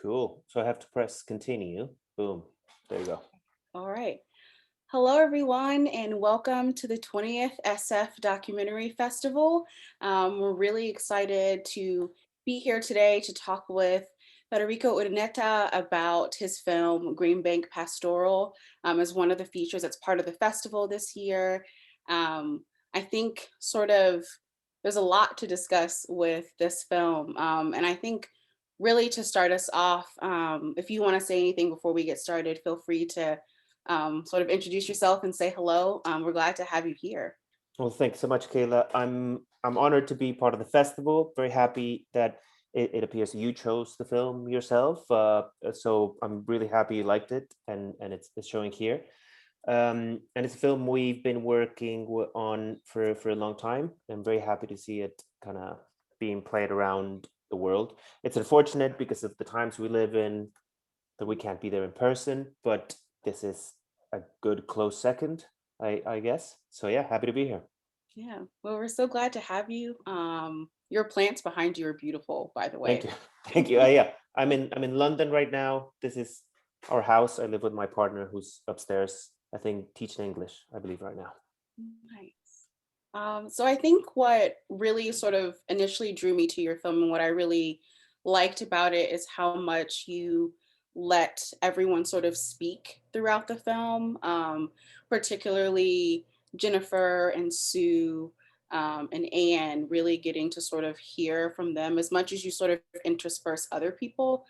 Cool. So I have to press continue. Boom. There you go. All right. Hello, everyone, and welcome to the 20th SF Documentary Festival. We're really excited to be here today to talk with Federico Urdaneta about his film Green Bank Pastoral as one of the features that's part of the festival this year. Um, I think there's a lot to discuss with this film. And I think really to start us off, if you want to say anything before we get started, feel free to sort of introduce yourself and say hello. We're glad to have you here. Well, thanks so much, Kayla. I'm honored to be part of the festival. Very happy that it appears you chose the film yourself. So I'm really happy you liked it, and it's showing here. And it's a film we've been working on for a long time. I'm very happy to see it kind of being played around the world. It's unfortunate because of the times we live in that we can't be there in person, but this is a good close second, I guess. So yeah, happy to be here. Yeah, well, we're so glad to have you. Your plants behind you are beautiful, by the Thank way. you. Thank you. Yeah, I'm in London right now. This is our house. I live with my partner who's upstairs, I think teaching English, I believe right now. Nice. So I think what really sort of initially drew me to your film and what I really liked about it is how much you let everyone sort of speak throughout the film, particularly Jennifer and Sue and Anne, really getting to sort of hear from them as much as you sort of intersperse other people.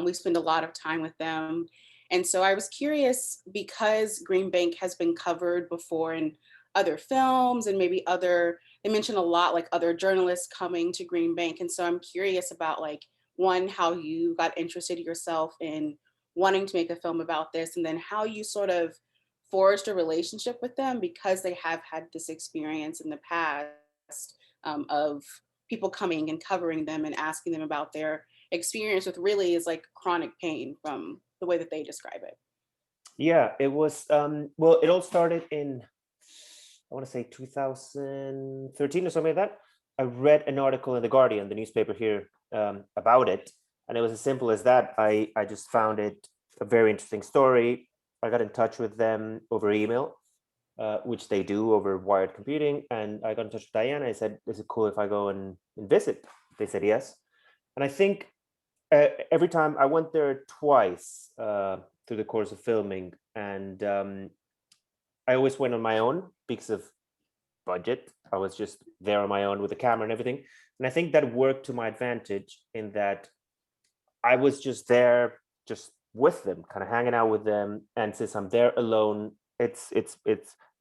We spend a lot of time with them. And so I was curious because Green Bank has been covered before in other films and maybe they mention a lot like other journalists coming to Green Bank. And so I'm curious about like one, how you got interested yourself in wanting to make a film about this, and then how you sort of forged a relationship with them because they have had this experience in the past of people coming and covering them and asking them about their experience with really is like chronic pain from the way that they describe it. Yeah, it was well, it all started in, I want to say 2013 or something like that. I read an article in the Guardian, the newspaper here, about it, and it was as simple as that. I just found it a very interesting story. I got in touch with them over email, which they do over wired computing, and I got in touch with Diana. I said, "Is it cool if I go and visit?" They said yes, and I think every time I went there twice through the course of filming, and I always went on my own because of budget. I was just there on my own with the camera and everything. And I think that worked to my advantage in that I was just there, just with them, kind of hanging out with them. And since I'm there alone, it's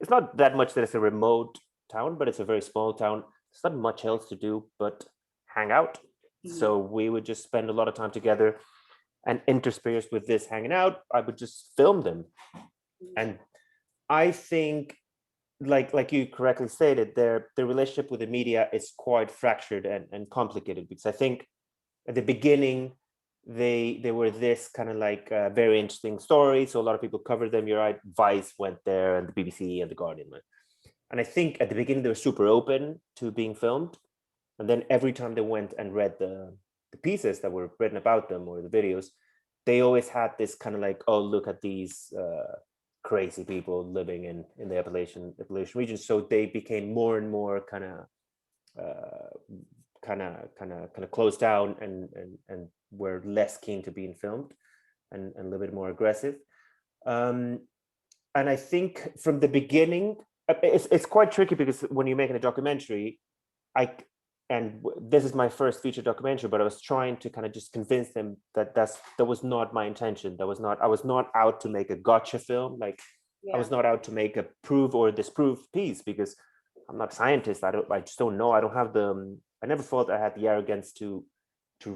not that much that it's a remote town, but it's a very small town. There's not much else to do but hang out. Mhm. So we would just spend a lot of time together, and interspersed with this hanging out, I would just film them. And I think, like you correctly stated, their relationship with the media is quite fractured and complicated, because I think at the beginning they were this kind of like very interesting story, so a lot of people covered them. You're right, Vice went there, and the BBC and the Guardian went. And I think at the beginning they were super open to being filmed, and then every time they went and read the pieces that were written about them or the videos, they always had this kind of like, oh, look at these crazy people living in the Appalachian region. So they became more and more kind of closed down, and were less keen to being filmed, and a little bit more aggressive. Um, and I think from the beginning, it's quite tricky, because when you're making a documentary, I this is my first feature documentary, but I was trying to kind of just convince them that that was not my intention. I was not out to make a gotcha film. Like, I Yeah. was not out to make a prove or disprove piece, because I'm not a scientist. I just don't know. I don't have I never thought I had the arrogance to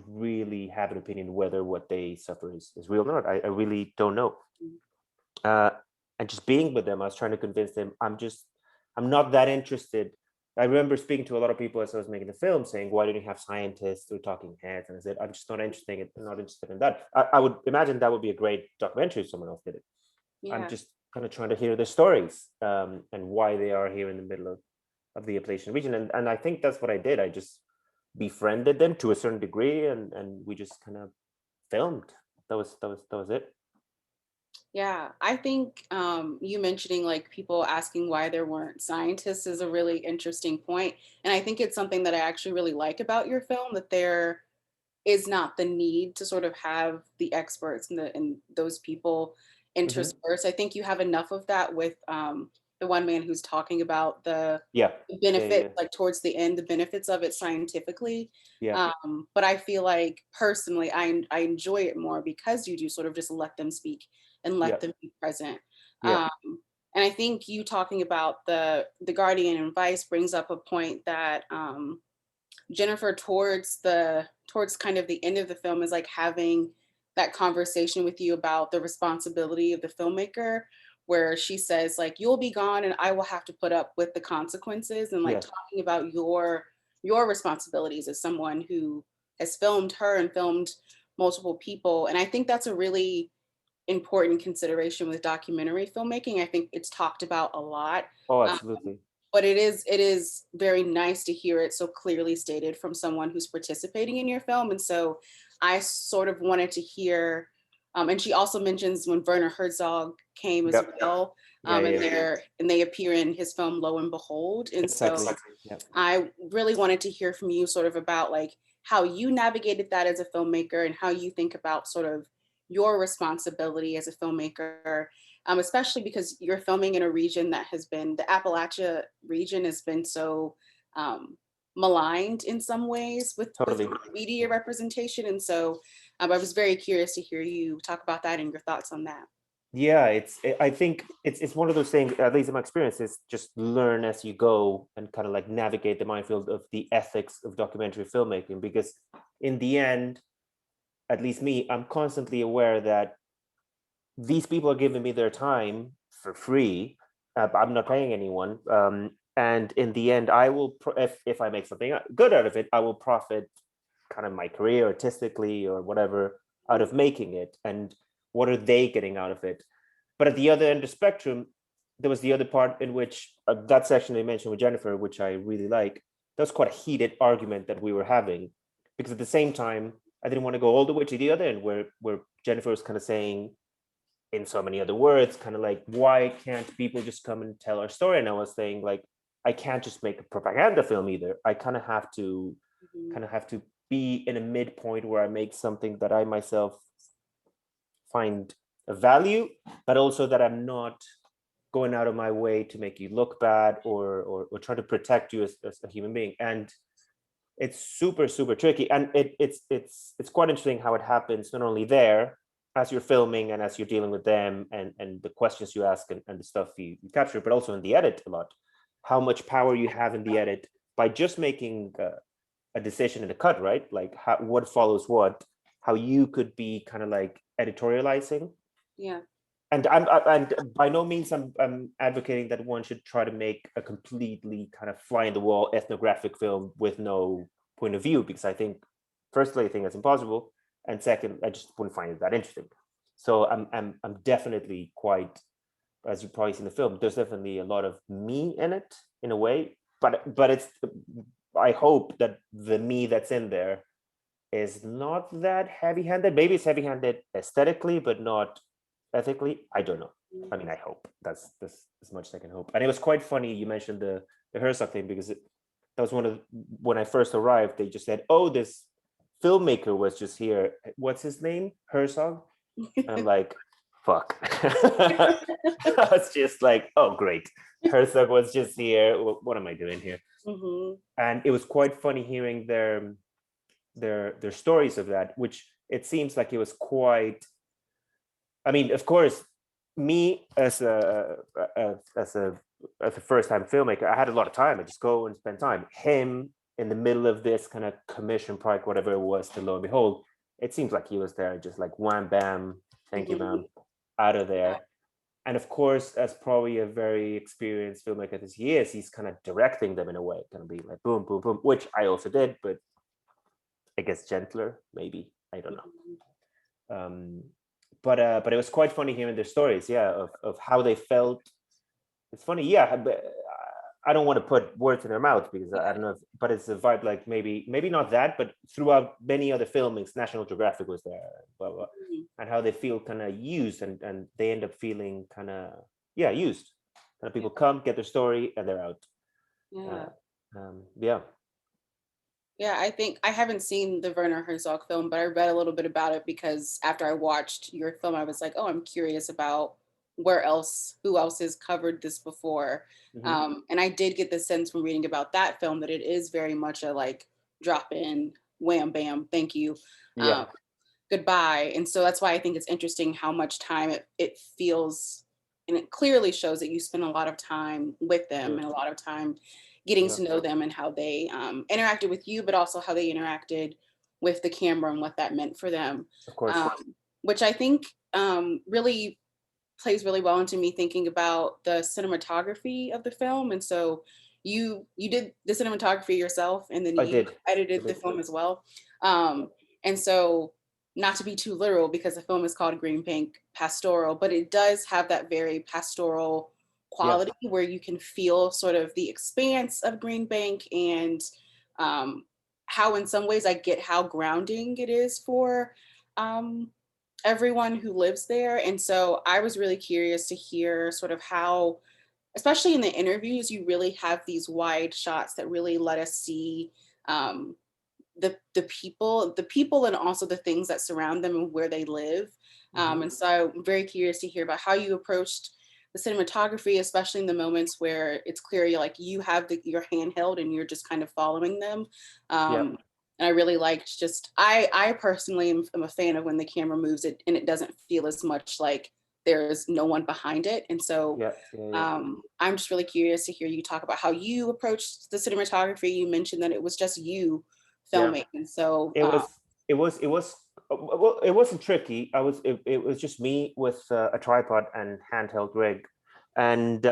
really have an opinion whether what they suffer is real or not. I really don't know. uh, and just being with them, I was trying to convince them I'm not that interested. I remember speaking to a lot of people as I was making the film, saying, "Why don't you have scientists or talking heads?" And I said, "I'm just not interested in that." I would imagine that would be a great documentary if someone else did it. I'm Yeah. just kind of trying to hear their stories, and why they are here in the middle of the Appalachian region. And I think that's what I did. I just befriended them to a certain degree, and we just kind of filmed. That was it. Yeah, I think you mentioning like people asking why there weren't scientists is a really interesting point, and I think it's something that I actually really like about your film, that there is not the need to sort of have the experts and those people Hmm. interspersed. I think you have enough of that with the one man who's talking about the Yeah, yeah, benefits, yeah, like towards the end, the benefits of it scientifically. yeah, But I feel like personally, I enjoy it more because you do sort of just let them speak and yeah, let them be present. yeah, Um, and I think you talking about the Guardian and Vice brings up a point that Jennifer towards kind of the end of the film is like having that conversation with you about the responsibility of the filmmaker, where she says like you'll be gone and I will have to put up with the consequences, and like yes. talking about your responsibilities as someone who has filmed her and filmed multiple people. And I think that's a really important consideration with documentary filmmaking. I think it's talked about a lot. Oh, Um, absolutely. but it is very nice to hear it so clearly stated from someone who's participating in your film. And so I sort of wanted to hear, and she also mentions when Werner Herzog came as Yep. well, Yeah, and yeah, yeah. they appear in his film Lo and Behold. And so Exactly. Yeah. I really wanted to hear from you sort of about like how you navigated that as a filmmaker and how you think about sort of your responsibility as a filmmaker, especially because you're filming in a region that has been, the Appalachia region has been so um, maligned in some ways with Totally. media representation. And so I was very curious to hear you talk about that and your thoughts on that. Yeah, I think it's one of those things, at least in my experience, is just learn as you go and kind of like navigate the minefield of the ethics of documentary filmmaking. Because in the end, at least me, I'm constantly aware that these people are giving me their time for free. I'm not paying anyone. And in the end, I will, if I make something good out of it, I will profit kind of my career artistically or whatever out of making it. And what are they getting out of it? But at the other end of the spectrum, there was the other part in which that section I mentioned with Jennifer, which I really like. That was quite a heated argument that we were having, because at the same time, I didn't want to go all the way to the other end where Jennifer was kind of saying, in so many other words, kind of like, why can't people just come and tell our story? And I was saying, like, I can't just make a propaganda film either. I Mhm. kind of have to be in a midpoint where I make something that I myself find a value, but also that I'm not going out of my way to make you look bad, or try to protect you as a human being. And it's super super tricky, and it's quite interesting how it happens, not only there as you're filming and as you're dealing with them, and the questions you ask, and the stuff you capture, but also in the edit a lot, how much power you have in the edit by just making a decision in the cut, right? Like what follows what, how you could be kind of like editorializing. Yeah. And and by no means I'm advocating that one should try to make a completely kind of fly in the wall ethnographic film with no point of view, because I think, firstly, I think that's impossible, and second, I just wouldn't find it that interesting. So I'm definitely quite, as you probably see in the film, there's definitely a lot of me in it in a way, but it's, I hope that the me that's in there is not that heavy-handed. Maybe it's heavy-handed aesthetically, but not ethically. I don't know. I mean, I hope that's as much as I can hope. And it was quite funny you mentioned the Herzog thing, because that was one of, when I first arrived, they just said, "Oh, this filmmaker was just here. What's his name? Herzog." And I'm like, "Fuck." I was just like, "Oh, great. Herzog was just here. What am I doing here?" Hmm. And it was quite funny hearing their stories of that, which it seems like it was quite, I mean, of course, me as a first time filmmaker, I had a lot of time. I just go and spend time. Him in the middle of this kind of commission project, whatever it was, to lo and behold, it seems like he was there just like wham bam, thank you, Hmm. ma'am, out of there. And of course, as probably a very experienced filmmaker as he is, he's kind of directing them in a way, kind of being like boom, boom, boom, which I also did, but I guess gentler, maybe. I don't know. Um, but it was quite funny hearing their stories, yeah, of how they felt. It's funny, yeah. I don't want to put words in their mouth because I Yeah. don't know, but it's a vibe like maybe not that, but throughout many other filmings, National Geographic was there, blah blah, Mhm. and how they feel kind of used, and they end up feeling kind of used. Kind of Yeah. people come, get their story, and they're out. Yeah. Uh, yeah, Yeah, I think I haven't seen the Werner Herzog film, but I read a little bit about it because after I watched your film, I was like, oh, I'm curious about who else has covered this before. hmm And I did get the sense from reading about that film that it is very much a like drop in, wham, bam, thank you, yeah, um, goodbye. And so that's why I think it's interesting how much time it feels, and it clearly shows that you spend a lot of time with them sure, and a lot of time getting yeah, to know them and how they interacted with you, but also how they interacted with the camera and what that meant for them. of course, Which I think really plays really well into me thinking about the cinematography of the film. And so you did the cinematography yourself, and then I you did, I edited the did, film as well. And so, not to be too literal, because the film is called Green Pink Pastoral, but it does have that very pastoral yeah, quality where you can feel sort of the expanse of Green Bank, and um, how in some ways I get how grounding it is for um, everyone who lives there. And so I was really curious to hear sort of how, especially in the interviews, you really have these wide shots that really let us see um, the people, and also the things that surround them and where they live. hmm And so I'm very curious to hear about how you approached the cinematography, especially in the moments where it's clear you have your handheld and you're just kind of following them. yeah, And I really liked just I personally am a fan of when the camera moves it and it doesn't feel as much like there's no one behind it. And so yeah, yeah, yeah. I'm just really curious to hear you talk about how you approached the cinematography. You mentioned that it was just you Yeah. filming, and so It was well, it wasn't tricky. It was just me with a tripod and handheld rig, and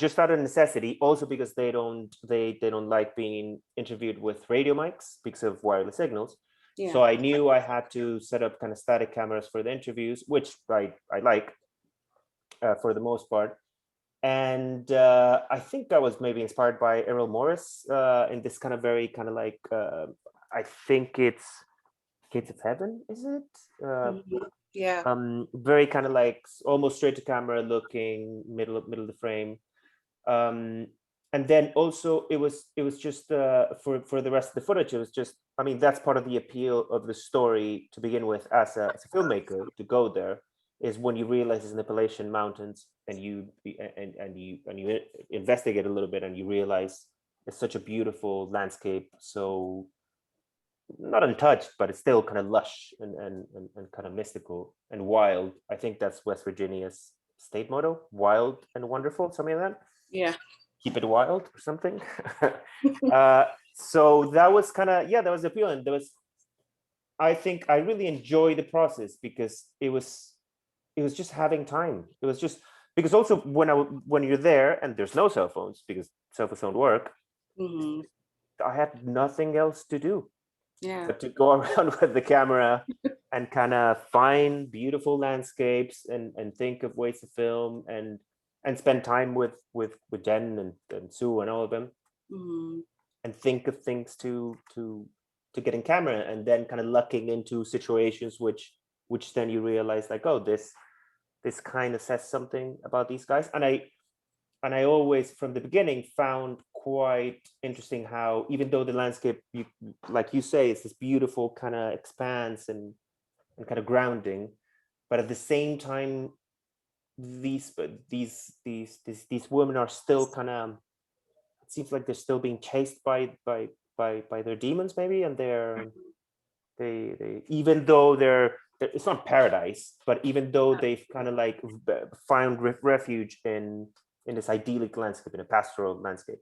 just out of necessity, also because they don't like being interviewed with radio mics because of wireless signals. yeah. So I knew I had to set up kind of static cameras for the interviews, which I like for the most part. And I think I was maybe inspired by Errol Morris in this kind of very kind of like I think it's Gates of Heaven, is it? Mhm. Yeah. Very kind of like almost straight to camera looking, middle of the frame. Um, and then also it was just for the rest of the footage. It was just, I mean, that's part of the appeal of the story to begin with as a filmmaker, to go there, is when you realize it's in the Appalachian Mountains, and you investigate a little bit, and you realize it's such a beautiful landscape, so not untouched, but it's still kind of lush and kind of mystical and wild. I think that's West Virginia's state motto: wild and wonderful, something like that. Yeah. Keep it wild or something. So that was kind of, yeah, that was appealing. There was, I think I really enjoyed the process because it was just having time. It was just because also when you're there and there's no cell phones because cell phones don't work, Hmm. I had nothing else to do Yeah. but to go around with the camera and kind of find beautiful landscapes and think of ways to film and spend time with Jen and Sue and all of them, Hmm. and think of things to get in camera, and then kind of lucking into situations which then you realize like, oh, this kind of says something about these guys. And I always, from the beginning, found quite interesting how, even though the landscape, like you say, it's this beautiful kind of expanse and kind of grounding, but at the same time, these women are still kind of. It seems like they're still being chased by their demons, maybe, and they even though it's not paradise, but even though they've kind of like found refuge in this idyllic landscape, in a pastoral landscape,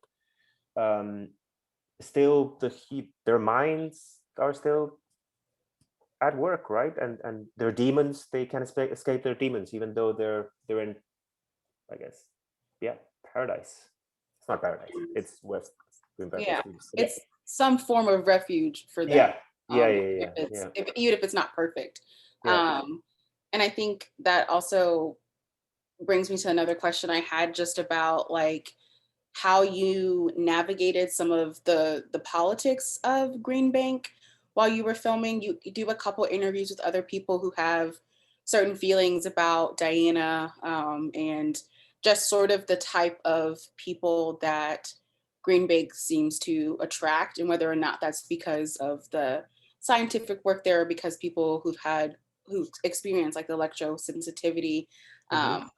um still their minds are still at work, right? And their demons, they can escape their demons even though they're in, I guess, yeah, paradise. It's not paradise, it's West Greenback, Yeah. West Green. Yeah, It's some form of refuge for them. yeah, yeah, yeah, If yeah, it's yeah, even if it's not perfect. yeah. And I think that also brings me to another question I had just about like how you navigated some of the politics of Green Bank while you were filming. You do a couple interviews with other people who have certain feelings about Diana, and just sort of the type of people that Green Bank seems to attract, and whether or not that's because of the scientific work there, or because people who've experienced like electrosensitivity. Hmm. Um,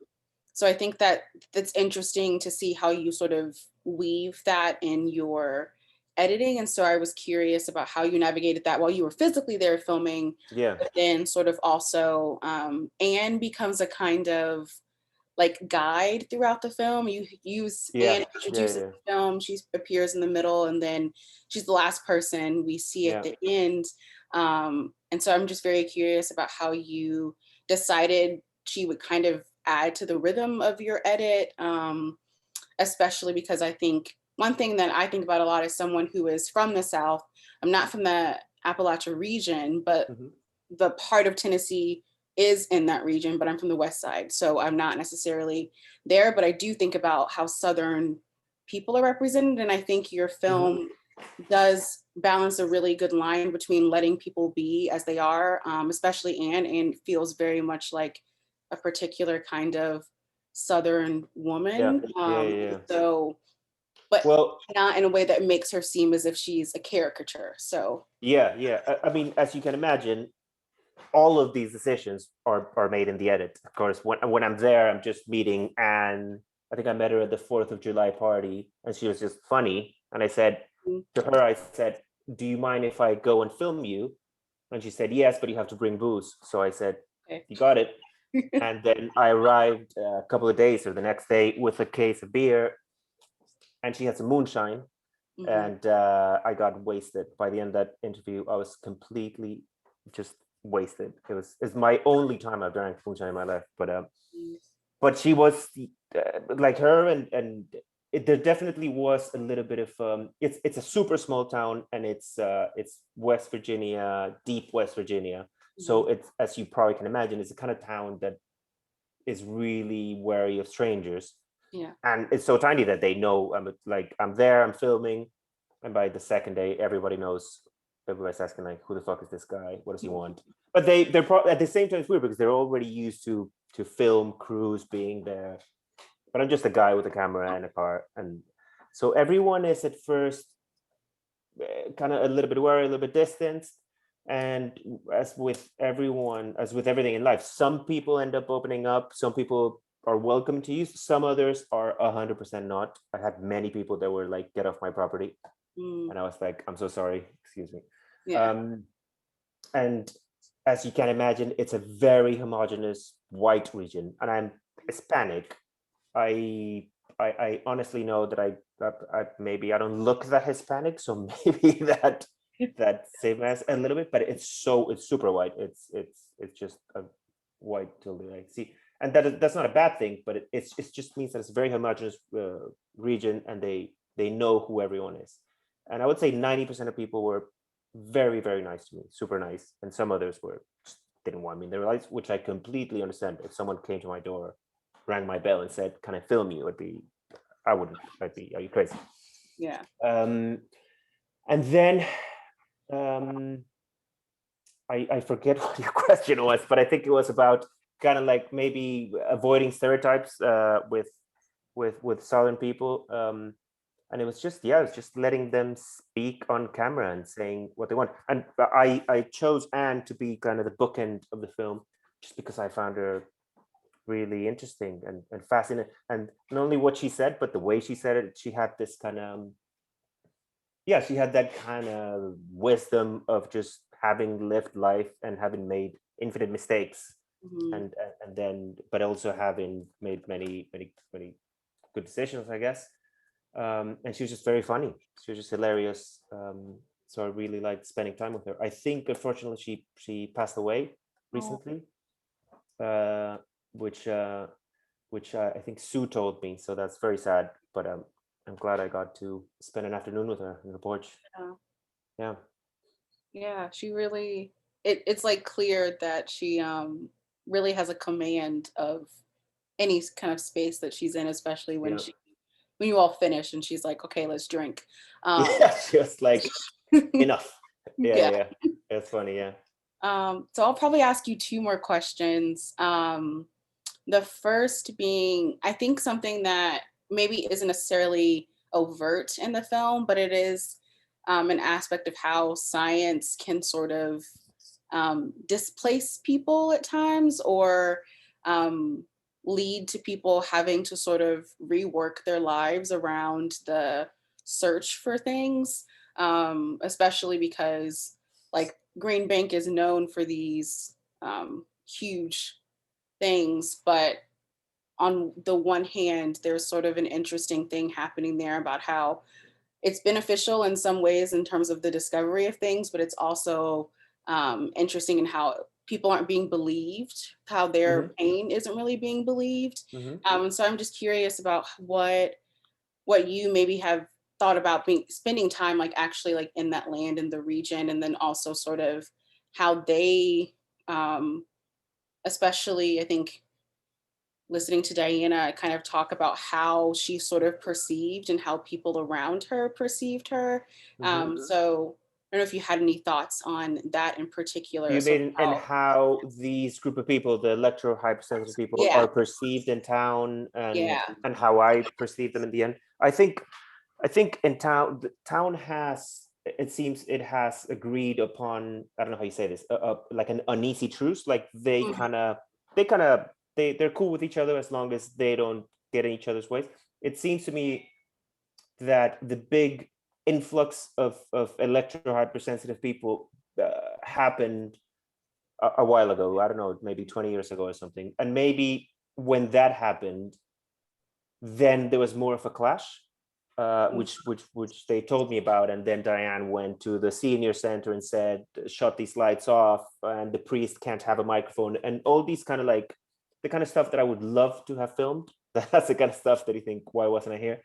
so I think that that's interesting to see how you sort of weave that in your editing. And so I was curious about how you navigated that while you were physically there filming, Yeah. but then sort of also Anne becomes a kind of like guide throughout the film. You use Yeah. Anne Yeah. introduces Yeah. the film, she appears in the middle, and then she's the last person we see at Yeah. the end. And so I'm just very curious about how you decided she would kind of add to the rhythm of your edit, especially because I think one thing that I think about a lot as someone who is from the South, I'm not from the Appalachia region, but Hmm. the part of Tennessee is in that region, but I'm from the West Side. So I'm not necessarily there, but I do think about how Southern people are represented. And I think your Hmm. film does balance a really good line between letting people be as they are, especially Anne. And feels very much like a particular kind of Southern Yeah. woman. Yeah. Yeah. Yeah. So, but Well, not in a way that makes her seem as if she's a caricature. So, yeah. Yeah. I mean, as you can imagine, all of these decisions are made in the edit. Of course, when I'm there, I'm just meeting Anne. I think I met her at the 4th of July party, and she was just funny. And I said mm, to her, I said, "Do you mind if I go and film you?" And she said, "Yes, but you have to bring booze." So I said, okay. "You got it." And then I arrived a couple of days or the next day with a case of beer, and she had some moonshine, Mhm. and I got wasted. By the end of that interview, I was completely just wasted. It's my only time I've drank moonshine in my life. But she was like her, and there definitely was a little bit of it's a super small town, and it's West Virginia, deep West Virginia. Mhm. So it's, as you probably can imagine, it's a kind of town that is really wary of strangers, Yeah. and it's so tiny that they know I'm there, I'm filming, and by the second day, everybody knows. Everybody's asking like, "Who the fuck is this guy? What does he want?" But at the same time, it's weird because they're already used to film crews being there. But I'm just a guy with a camera and a car, and so everyone is at first kind of a little bit worried, a little bit distanced. And as with everyone, as with everything in life, some people end up opening up. Some people are welcome to use. Some others are 100% not. I had many people that were like, "Get off my property," Mm, and I was like, "I'm so sorry, excuse me." yeah. Um, and as you can imagine, it's a very homogenous white region, and I'm Hispanic. I I honestly know that I maybe I don't look that Hispanic, so maybe that same as a little bit, but it's super white. It's just a white totally I see, and that's not a bad thing, but it just means that it's a very homogeneous region, and they know who everyone is. And I would say 90% of people were very nice to me, super nice, and some others were just didn't want me in their lives, which I completely understand. If someone came to my door, rang my bell and said, "Can I film you?" I wouldn't. I'd be, "Are you crazy?" Yeah. Um, and then um, I forget what your question was, but I think it was about kind of like maybe avoiding stereotypes with Southern people. And it was just, yeah, it's just letting them speak on camera and saying what they want. And I chose Anne to be kind of the bookend of the film, just because I found her really interesting and fascinating. And not only what she said, but the way she said it. She had this kind of yeah, she had that kind of wisdom of just having lived life and having made infinite mistakes, Mhm. and then but also having made many good decisions, I guess. And she was just very funny. She was just hilarious. So I really liked spending time with her. I think unfortunately she passed away Oh, recently, uh, which uh, which I think Sue told me. So that's very sad. But I'm glad I got to spend an afternoon with her on the porch. yeah. Yeah, Yeah. She really, it's like clear that she really has a command of any kind of space that she's in, especially when yeah, she when you all finish and she's like, okay, let's drink. Um, Yeah, just like enough. Yeah, yeah. yeah. That's funny. Yeah. So I'll probably ask you two more questions. The first being, I think something that maybe isn't necessarily overt in the film, but it is an aspect of how science can sort of displace people at times, or um, lead to people having to sort of rework their lives around the search for things, especially because like Green Bank is known for these huge things, but on the one hand, there's sort of an interesting thing happening there about how it's beneficial in some ways in terms of the discovery of things, but it's also interesting in how people aren't being believed, how their Hmm. pain isn't really being believed. Hmm. And so I'm just curious about what you maybe have thought about being spending time like actually like in that land in the region, and then also sort of how they um, especially I think listening to Diana kind of talk about how she sort of perceived and how people around her perceived her. Hmm. So I don't know if you had any thoughts on that in particular, You sort of mean and how, how these group of people, the electro hypersensitive people, yeah, are perceived in town, yeah, and how I perceive them in the end. I think in town, the town has, it seems it has agreed upon, I don't know how you say this, like an uneasy truce. Like mhm, they kind of, they're cool with each other as long as they don't get in each other's ways. It seems to me that the big influx of electro hypersensitive people happened a while ago. I don't know, maybe 20 years ago or something. And maybe when that happened, then there was more of a clash, mhm, which they told me about. And then Diane went to the senior center and said, "Shut these lights off," and the priest can't have a microphone, and all these kind of like the kind of stuff that I would love to have filmed. That's the kind of stuff that you think, why wasn't I here?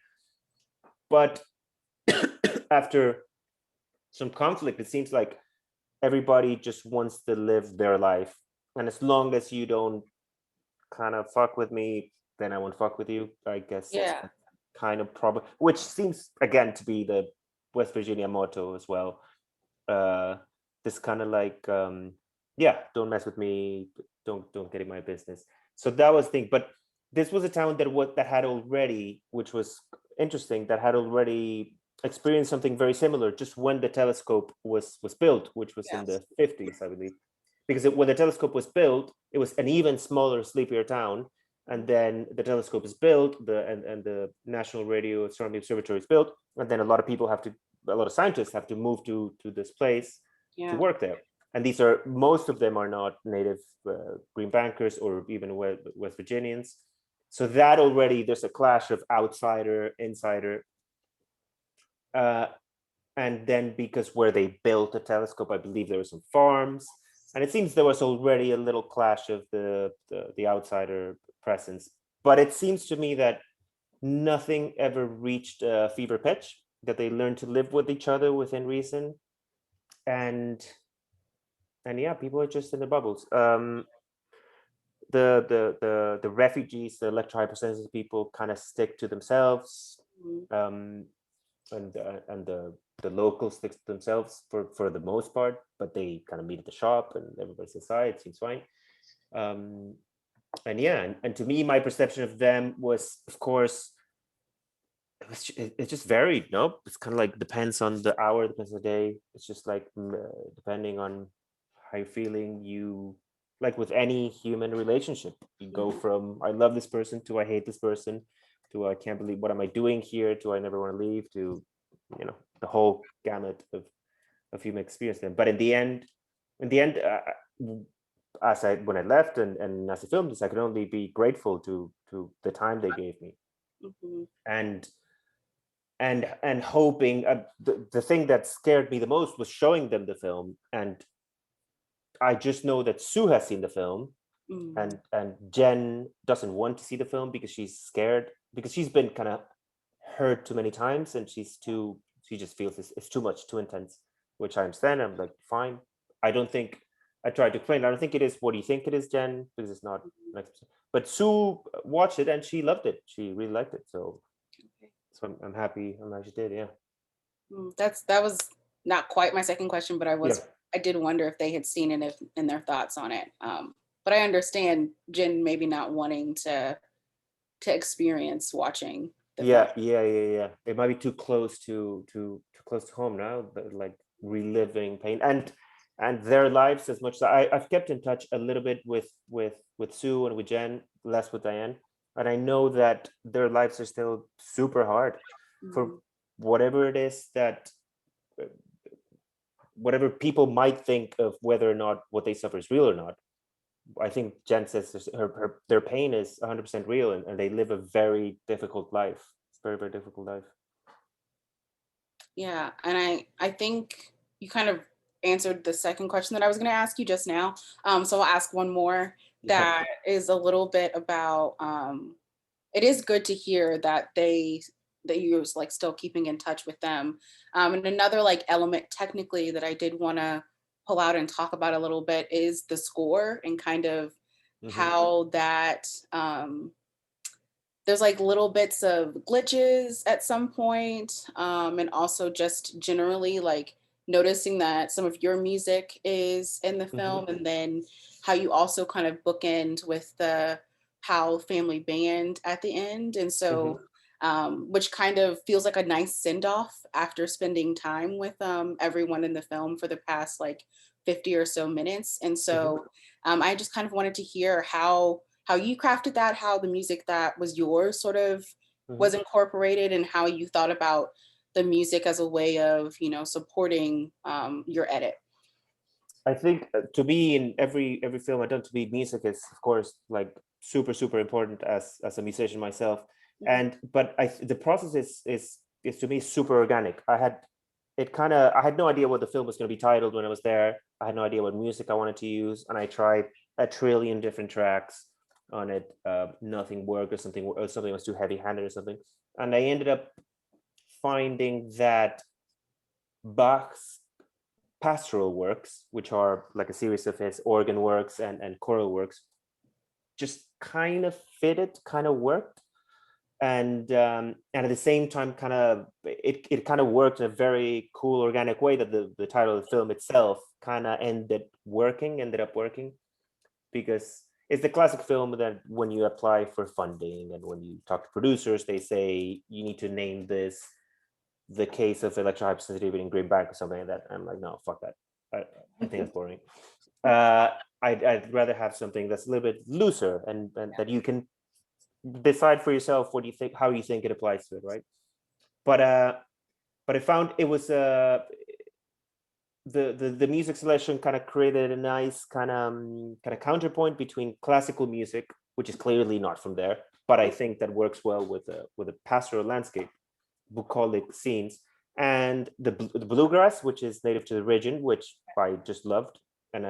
But after some conflict, it seems like everybody just wants to live their life, and as long as you don't kind of fuck with me, then I won't fuck with you. I guess it's yeah, kind of problem, which seems again to be the West Virginia motto as well. Uh, this kind of like, yeah, don't mess with me, don't get in my business. So that was the thing. But this was a town that had already, which was interesting, that had already experienced something very similar just when the telescope was built, which was in yes, the 50s, I believe. Because when the telescope was built, it was an even smaller, sleepier town. And then the telescope is built, and the National Radio Astronomy Observatory is built, and then a lot of scientists have to move to this place to yeah, work there. And most of them are not native green bankers or even West Virginians. So that already, there's a clash of outsider, insider. Uh, and then because where they built the telescope, I believe there were some farms, and it seems there was already a little clash of the outsider presence. But it seems to me that nothing ever reached a fever pitch, that they learned to live with each other within reason. And and yeah, people are just in the bubbles. The refugees, the electro hypersensitive people, kind of stick to themselves. mhm, um and the locals stick to themselves for the most part, but they kind of meet at the shop and everybody's inside. It seems fine. um and yeah, and to me, my perception of them was, of course, it just varied. No, it's kind of like depends on the hour, depends on the day. It's just like, depending on how you're feeling, you, like with any human relationship, you go mhm, from I love this person to I hate this person, to I can't believe, what am I doing here, to I never want to leave, to, the whole gamut of human experience then. But in the end, as I when I left, and as I filmed this, I could only be grateful to the time they gave me. mhm, And and and hoping, the thing that scared me the most was showing them the film. And I just know that Sue has seen the film, mhm, and Jen doesn't want to see the film because she's scared, because she's been kind of hurt too many times, and she just feels it's too much, too intense, which I understand. I'm like, fine. I don't think I tried to explain. I don't think it is what you think it is, Jen, because it's not. mhm. But Sue watched it and she loved it. She really liked it. So Okay. So I'm happy I'm glad you did. Yeah. That was not quite my second question, but Yeah. I did wonder if they had seen it if, and their thoughts on it. But I understand Jen maybe not wanting to experience watching the film. Yeah. It might be too close too close to home now, but like reliving pain and their lives as much as I've kept in touch a little bit with Sue and with Jen, less with Diane. And I know that their lives are still super hard for Mhm. whatever it is that whatever people might think of whether or not what they suffer is real or not. I think Jen says their pain is 100% real, and they live a very difficult life. It's a very, very difficult life. Yeah, and I think you kind of answered the second question that I was going to ask you just now. So I'll ask one more Yeah. that is a little bit about. It is good to hear that that you're like still keeping in touch with them. And another like element technically that I did want to pull out and talk about a little bit is the score and kind of Hmm. how that there's like little bits of glitches at some point, and also just generally like noticing that some of your music is in the Hmm. film, and then how you also kind of bookend with the Powell family band at the end, and Hmm. so which kind of feels like a nice send off after spending time with everyone in the film for the past like 50 or so minutes, and Hmm. so I just kind of wanted to hear how you crafted that, how the music that was yours sort of Hmm. was incorporated, and how you thought about the music as a way of, you know, supporting your edit. I think to me in every film I've done, to me music is of course like super important as a musician myself. Mhm. And but the process is to me super organic. I had no idea what the film was going to be titled when I was there. I had no idea what music I wanted to use, and I tried a trillion different tracks on it. Nothing worked, or something was too heavy-handed or something. And I ended up finding that Bach's pastoral works, which are like a series of his organ works and choral works, just kind of fitted, kind of worked, and at the same time it kind of worked in a very cool organic way that the title of the film itself kind of ended up working, because it's the classic film that when you apply for funding and when you talk to producers, they say you need to name this the case of electrohypersensitivity in Green Bank or something like that. I'm like, no, fuck that. I think that's boring. uh I'd rather have something that's a little bit looser, and that you can decide for yourself what you think, how you think it applies to it, right? But uh but I found it was the music selection kind of created a nice kind of counterpoint between classical music, which is clearly not from there, but I think that works well with a pastoral landscape, bucolic scenes, and the bluegrass, which is native to the region, which I just loved. And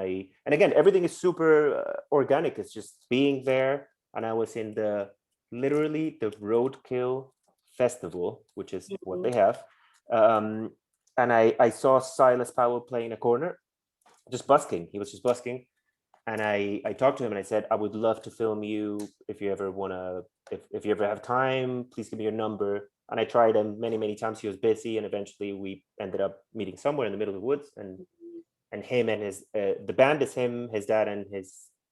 again, everything is super organic. It's just being there, and I was in the literally the Roadkill Festival, which is what Mhm. they have. Um, and I saw Silas Powell play in a corner, just busking. He was just busking, and I talked to him and I said, I would love to film you if you ever want to, if you ever have time, please give me your number. And I tried him many times. He was busy, and eventually we ended up meeting somewhere in the middle of the woods. And him and his the band is him, his dad, and his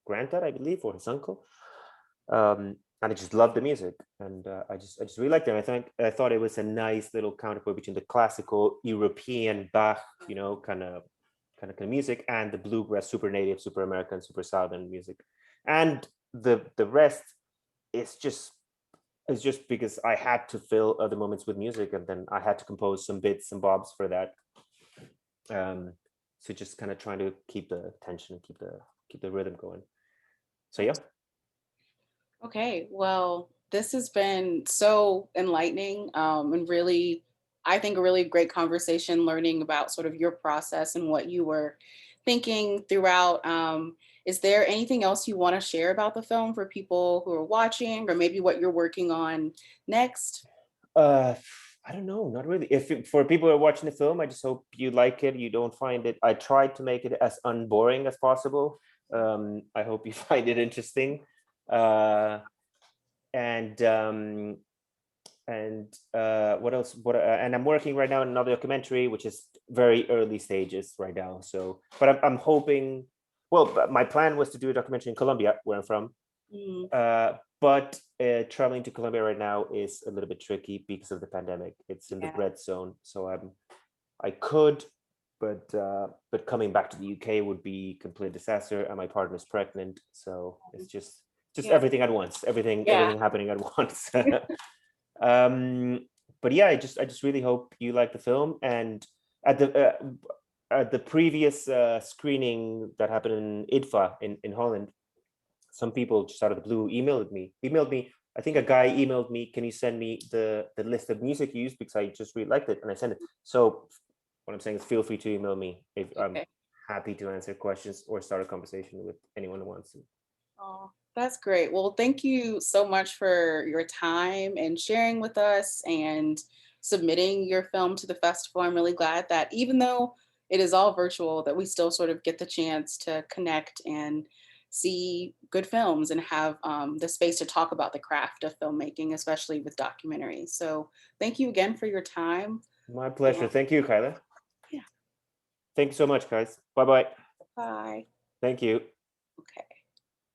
granddad, I believe, or his uncle. And I just loved the music, and I just really liked it. I thought it was a nice little counterpoint between the classical European Bach, kind of music, and the bluegrass, super native, super American, super Southern music. And the rest is just because I had to fill other moments with music, and then I had to compose some bits and bobs for that. So just kind of trying to keep the tension, keep the rhythm going. So yeah. Okay, well, this has been so enlightening, and really, I think a really great conversation learning about sort of your process and what you were thinking throughout. Is there anything else you want to share about the film for people who are watching, or maybe what you're working on next? Uh, I don't know, not really. For people who are watching the film, I just hope you like it. You don't find it. I tried to make it as unboring as possible. I hope you find it interesting. And and what else? And I'm working right now on another documentary, which is very early stages right now. So, but I'm hoping. Well, my plan was to do a documentary in Colombia, where I'm from. Mm, But traveling to Colombia right now is a little bit tricky because of the pandemic. It's in the yeah. red zone, so I could, but coming back to the UK would be complete disaster, and my partner's pregnant, so it's just Yeah. everything at once, Yeah. everything happening at once. um, but yeah, I just really hope you like the film. And at the previous screening that happened in IDFA in Holland, some people just out of the blue emailed me. I think a guy emailed me, can you send me the list of music you used, because I just really liked it, and I sent it. So what I'm saying is, feel free to email me if I'm Okay. happy to answer questions or start a conversation with anyone who wants to. Oh, that's great. Well, thank you so much for your time and sharing with us and submitting your film to the festival. I'm really glad that even though it is all virtual, that we still sort of get the chance to connect and see good films and have the space to talk about the craft of filmmaking, especially with documentaries. So thank you again for your time. My And pleasure. Thank you, Kyla. yeah, Thank you so much, guys. Bye bye. bye. Thank you.